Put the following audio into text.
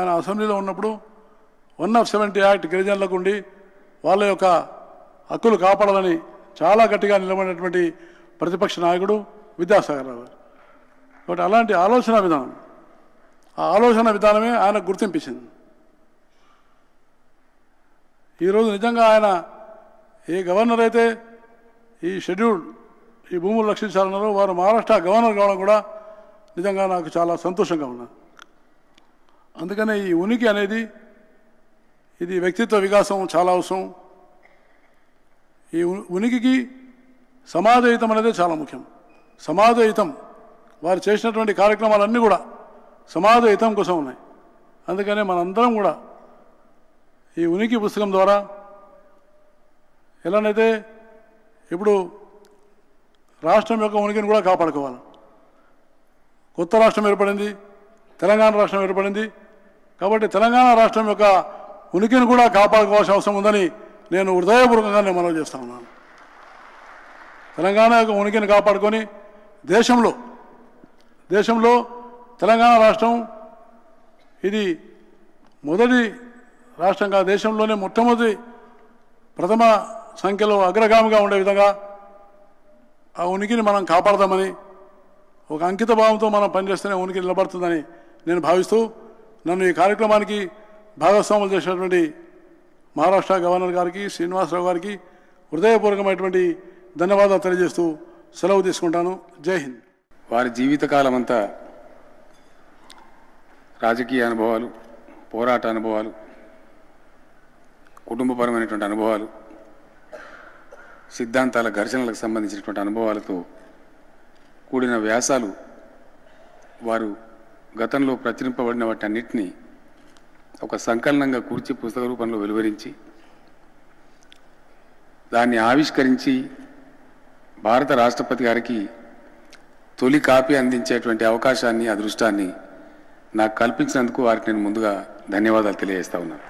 ఆయన అసెంబ్లీలో ఉన్నప్పుడు 170 యాక్ట్ గిరిజనులకు ఉండి వాళ్ళ యొక్క హక్కులు కాపాడాలని చాలా గట్టిగా నిలబడినటువంటి ప్రతిపక్ష నాయకుడు విద్యాసాగర్ రావు గారు. కాబట్టి అలాంటి ఆలోచన విధానం, ఆ ఆలోచన విధానమే ఆయనకు గుర్తింపించింది. ఈరోజు నిజంగా ఆయన ఏ గవర్నర్ అయితే ఈ షెడ్యూల్ ఈ భూములు రక్షించాలన్నారో వారు మహారాష్ట్ర గవర్నర్ కావడం కూడా నిజంగా నాకు చాలా సంతోషంగా ఉన్నది. అందుకనే ఈ ఉనికి అనేది ఇది వ్యక్తిత్వ వికాసం చాలా అవసరం. ఈ ఉనికికి సమాజహితం అనేది చాలా ముఖ్యం. సమాజహితం వారు చేసినటువంటి కార్యక్రమాలన్నీ కూడా సమాజహితం కోసం ఉన్నాయి. అందుకనే మనందరం కూడా ఈ ఉనికి పుస్తకం ద్వారా ఎలానైతే ఇప్పుడు రాష్ట్రం యొక్క ఉనికిని కూడా కాపాడుకోవాలి. కొత్త రాష్ట్రం ఏర్పడింది, తెలంగాణ రాష్ట్రం ఏర్పడింది. కాబట్టి తెలంగాణ రాష్ట్రం యొక్క ఉనికిని కూడా కాపాడుకోవాల్సిన అవసరం ఉందని నేను హృదయపూర్వకంగా నేను మనవి చేస్తా ఉన్నాను. తెలంగాణ యొక్క ఉనికిని కాపాడుకొని దేశంలో తెలంగాణ రాష్ట్రం ఇది మొదటి రాష్ట్రంగా దేశంలోనే మొట్టమొదటి ప్రథమ సంఖ్యలో అగ్రగామిగా ఉండే విధంగా ఆ ఉనికిని మనం కాపాడదామని ఒక అంకిత భావంతో మనం పనిచేస్తేనే ఉనికి నిలబడుతుందని నేను భావిస్తూ నన్ను ఈ కార్యక్రమానికి భాగస్వాములు చేసినటువంటి మహారాష్ట్ర గవర్నర్ గారికి శ్రీనివాసరావు గారికి హృదయపూర్వకమైనటువంటి ధన్యవాదాలు తెలియజేస్తూ సెలవు తీసుకుంటాను. జై హింద్. వారి జీవితకాలం అంతా రాజకీయ అనుభవాలు, పోరాట అనుభవాలు, కుటుంబపరమైనటువంటి అనుభవాలు, సిద్ధాంతాల ఘర్షణలకు సంబంధించినటువంటి అనుభవాలతో కూడిన వ్యాసాలు వారు గతంలో ప్రచురింపబడిన వాటన్నిటినీ ఒక సంకలనంగా కూర్చి పుస్తక రూపంలో వెలువరించి దాన్ని ఆవిష్కరించి భారత రాష్ట్రపతి గారికి తొలి కాపీ అందించేటువంటి అవకాశాన్ని, అదృష్టాన్ని నాకు కల్పించినందుకు వారికి నేను ముందుగా ధన్యవాదాలు తెలియజేస్తా ఉన్నాను.